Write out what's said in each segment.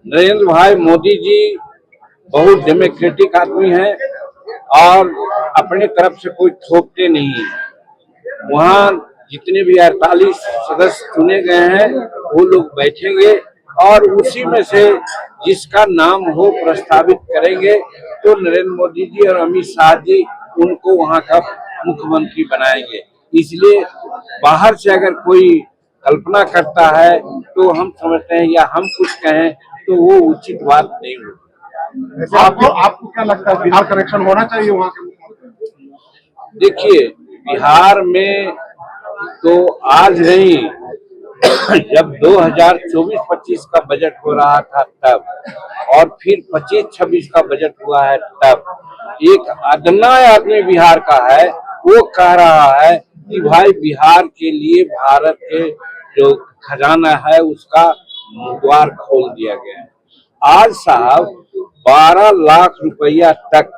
नरेंद्र भाई मोदी जी बहुत डेमोक्रेटिक आदमी हैं और अपने तरफ से कोई थोपते नहीं है। वहाँ जितने भी 48 सदस्य चुने गए हैं वो लोग बैठेंगे और उसी में से जिसका नाम हो प्रस्तावित करेंगे, तो नरेंद्र मोदी जी और अमित शाह जी उनको वहाँ का मुख्यमंत्री बनाएंगे। इसलिए बाहर से अगर कोई कल्पना करता है तो हम समझते हैं या हम कुछ कहें तो वो उचित बात नहीं होगी। आपको क्या लगता है बिहार कनेक्शन होना चाहिए वहाँ के? देखिए, बिहार में तो आज नहीं, जब 2024-25 का बजट हो रहा था तब, और फिर 25-26 का बजट हुआ है तब, एक अदना आदमी बिहार का है वो कह रहा है कि भाई बिहार के लिए भारत के जो खजाना है उसका द्वार खोल दिया गया है। आज साहब 12 लाख रुपया तक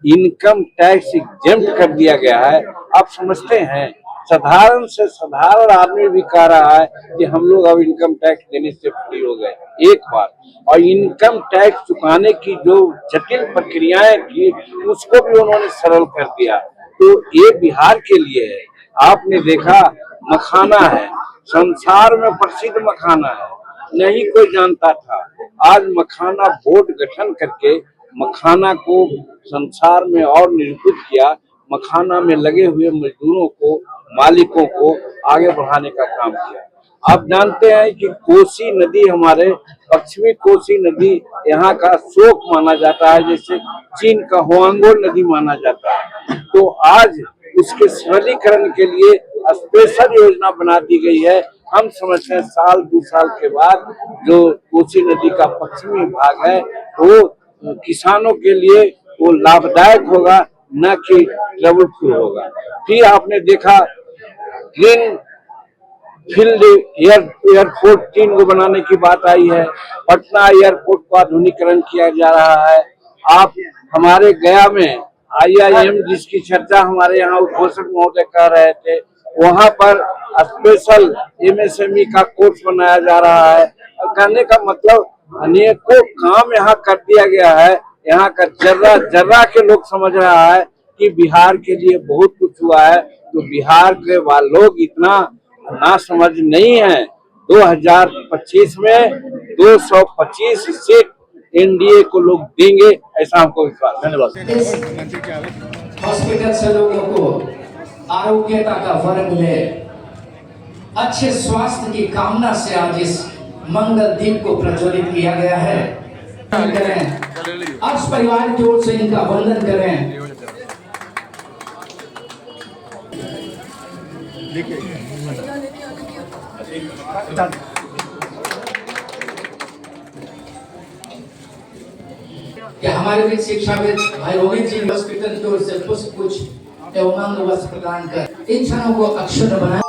इनकम टैक्स एग्जेम्प्ट कर दिया गया है। आप समझते हैं, साधारण से साधारण आदमी भी कह रहा है कि हम लोग अब इनकम टैक्स देने से फ्री हो गए, एक बार। और इनकम टैक्स चुकाने की जो जटिल प्रक्रियाएं थी उसको भी उन्होंने सरल कर दिया। तो ये बिहार के लिए है। आपने देखा मखाना है, संसार में प्रसिद्ध मखाना है, नहीं कोई जानता था। आज मखाना बोर्ड गठन करके मखाना को संसार में और निरूपित किया। मखाना में लगे हुए मजदूरों को, मालिकों को आगे बढ़ाने का काम किया। आप जानते हैं कि कोसी नदी, हमारे पश्चिमी कोसी नदी यहाँ का शोक माना जाता है, जैसे चीन का हुआंगो नदी माना जाता है। तो आज उसके सरलीकरण के लिए स्पेशल योजना बना दी गई है। हम समझते हैं साल 2 साल के बाद जो कोसी नदी का पश्चिमी भाग है वो किसानों के लिए वो लाभदायक होगा, न कि ट्रबलफुल होगा। फिर आपने देखा ग्रीन फील्ड एयरपोर्ट 3 को बनाने की बात आई है। पटना एयरपोर्ट को आधुनिकीकरण किया जा रहा है। आप हमारे गया में IIM जिसकी चर्चा हमारे यहाँ उद्घोषक महोदय कर रहे थे, वहाँ पर स्पेशल MSME का कोर्स बनाया जा रहा है। कहने का मतलब अनेकों काम यहाँ कर दिया गया है। यहाँ का जर्रा जर्रा के लोग समझ रहा है कि बिहार के लिए बहुत कुछ हुआ है। तो बिहार के लोग इतना ना समझ नहीं है। 2025 में 225 सीट NDA को लोग देंगे, ऐसा हमको विश्वास है। धन्यवाद। हॉस्पिटल से लोगों को आरोग्यता का वर मिले, अच्छे स्वास्थ्य की कामना से आज इस मंगल दीप को प्रज्वलित किया गया है। करें अर्श परिवार की ओर से इनका वंदन करें। कि हमारे बीच शिक्षाविद भाई रोहित जी हॉस्पिटल की ओर से पुष्प गुच्छ एवं वस्त्र प्रदान कर इन क्षणों को अक्षुण्ण बनाए।